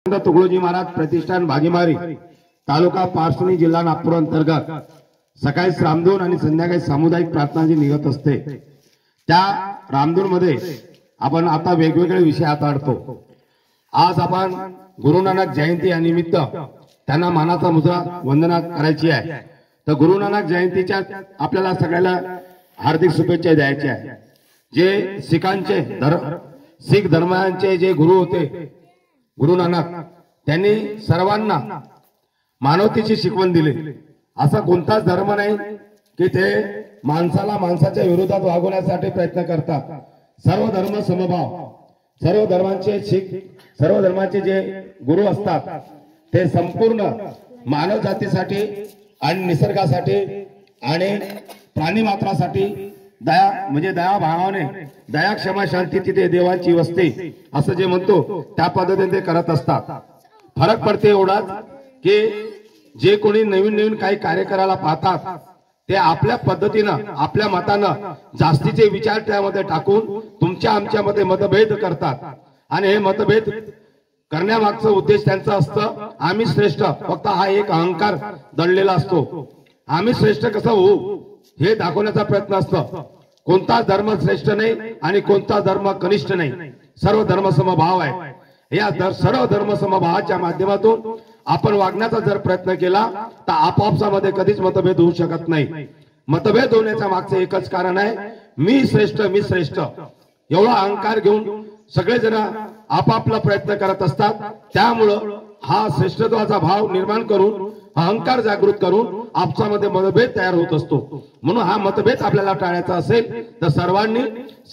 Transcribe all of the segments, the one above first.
तुकडोजी महाराज प्रतिष्ठान भागीमारी तालुका पारसुनी जिल्हा नागपूर अंतर्गत सकाळी रामधून आणि संध्याकाळी सामुदायिक प्रार्थनाची निघत असते। त्या रामधून मध्ये आपण आता वेगवेगळे विषय हाताळतो। आज आपण गुरु नानक जयंती या निमित्त त्यांना मानाचा मुजरा वंदना करायची आहे। तर गुरु नानक जयंतीच्या आपल्याला सगळ्याला हार्दिक शुभेच्छा द्यायच्या आहे। जे शीख धर्माचे जे गुरु होते गुरु नानक, त्यांनी सर्वांना मानवतेची शिकवण दिली। असा कोणताच धर्म नाही की ते माणसाला माणसाच्या विरोधात वागवण्यासाठी प्रयत्न करतात। सर्व धर्म समभाव, सर्व धर्माचे जे गुरु असतात ते संपूर्ण मानव जातीसाठी आणि निसर्गासाठी आणि प्राणी मात्रासाठी दया म्हणजे दया भावाने दया क्षमा शांती तिथे देवाची वस्ती असं जे म्हणतो त्या पद्धतीने ते करत असतात। फरक पडते एवढाच की जे कोणी नवीन नवीन काही कार्य करायला पाहतात ते आपल्या पद्धतीनं आपल्या मतानं जास्तीचे विचार त्यामध्ये टाकून तुमच्या आमच्यामध्ये मतभेद करतात। आणि हे मतभेद करण्यामागचा उद्देश त्यांचा असतं आम्ही श्रेष्ठ, फक्त हा एक अहंकार दडलेला असतो। आम्ही श्रेष्ठ कसं होऊ हे दाखवण्याचा प्रयत्न असतो। कोणता धर्म श्रेष्ठ नाही आणि कोणता धर्म कनिष्ठ नाही, सर्व धर्म समभाव आहे। या सर्व धर्म समभावाच्या माध्यमातून आपण वागण्याचा जर प्रयत्न केला तर आपापसामध्ये कधीच मतभेद होऊ शकत नाही। मतभेद होण्याच्या मागचं एकच कारण आहे, मी श्रेष्ठ मी श्रेष्ठ एवढा अहंकार घेऊन सगळे जण आपापला प्रयत्न करत असतात। त्यामुळं हा श्रेष्ठत्वाचा भाव निर्माण करून अहंकार जागृत करून आपसामध्ये मतभेद तयार होत असतो। म्हणून हा मतभेद आपल्याला टाळायचा असेल तर सर्वांनी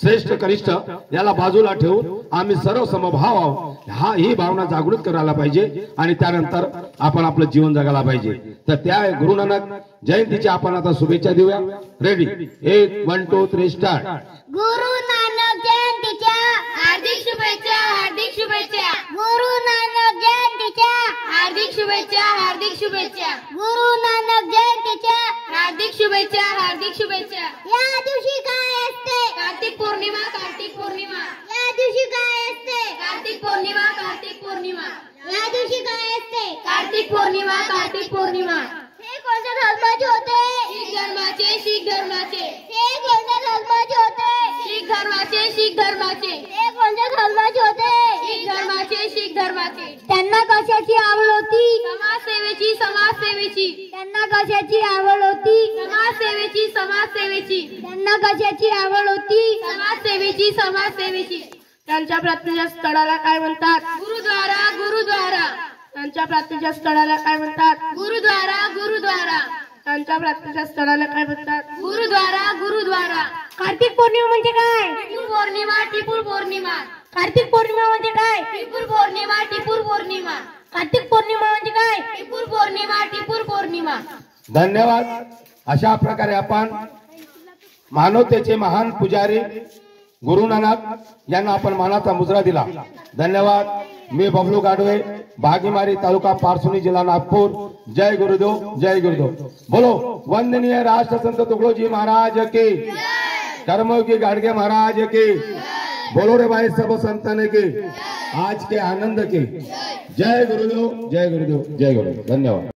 श्रेष्ठ कनिष्ठ याला बाजूला ठेवून आम्ही सर्व समभाव आहोत हा ही भावना जागृत करायला पाहिजे आणि त्यानंतर आपण आपलं जीवन जगायला पाहिजे। तर त्या गुरु नानक जयंतीच्या आपण आता शुभेच्छा देऊया। Ready 1 1 2 3 start. गुरु नानक जयंतीच्या हार्दिक शुभेच्छा, हार्दिक शुभेच्छा। गुरु नानक जयंतीच्या हार्दिक शुभेच्छा, हार्दिक शुभेच्छा। गुरु नानक जयंतीच्या हार्दिक शुभेच्छा, हार्दिक शुभेच्छा। या दिवशी काय असते? कार्तिक पौर्णिमा, कार्तिक पौर्णिमा। या दिवशी काय असते? कार्तिक पौर्णिमा, कार्तिक पौर्णिमा। या दिवशी काय असते? कार्तिक पौर्णिमा, कार्तिक पौर्णिमा। हे कोणत्या धर्माचे होते? शीख धर्माचे, शीख धर्माचे। हे कोणत्या धर्माचे होते? शीख धर्माचे, शीख धर्माचे। हे कोणत्या धर्माचे होते? शीख धर्माचे, शीख धर्माचे। त्यांना कशाची आवड होती? समाजसेवेची, समाजसेवेची। त्यांना कशाची आवड होती? समाजसेवेची, समाजसेवेची। त्यांना कशाची आवड होती? समाजसेवेची, समाजसेवेची। त्यांच्या प्रार्थनेच्या स्थळाला काय म्हणतात? गुरुद्वारा, गुरुद्वारा। त्यांच्या प्रार्थनेच्या स्थळाला काय म्हणतात? गुरुद्वारा, गुरुद्वारा। त्यांच्या प्रार्थनेच्या स्थळाला काय म्हणतात? गुरुद्वारा, गुरुद्वारा। कार्तिक पौर्णिमा म्हणजे काय? टिपूर पौर्णिमा, टिपूर पौर्णिमा। कार्तिक पौर्णिमा म्हणजे काय? टिपूर पौर्णिमा, टिपूर पौर्णिमा। कार्तिक पौर्णिमा म्हणजे काय? टिपूर पौर्णिमा, टिपूर पौर्णिमा। धन्यवाद। अशा प्रकारे आपण मानवतेचे महान पुजारी गुरु नानक यांना आपण मानाचा मुजरा दिला। धन्यवाद। मी बबलू गाडवे, भागीमारी तालुका पारसुनी जिल्हा नागपूर। जय गुरुदेव, जय गुरुदेव। बोलो वंदनीय राष्ट्रसंत तुकडोजी महाराज की, कर्मयोगी गाडगे महाराज की, बोलो रे भाई सब संतान की, आज के आनंद की। जय गुरुदेव, जय गुरुदेव, जय गुरुदेव। धन्यवाद।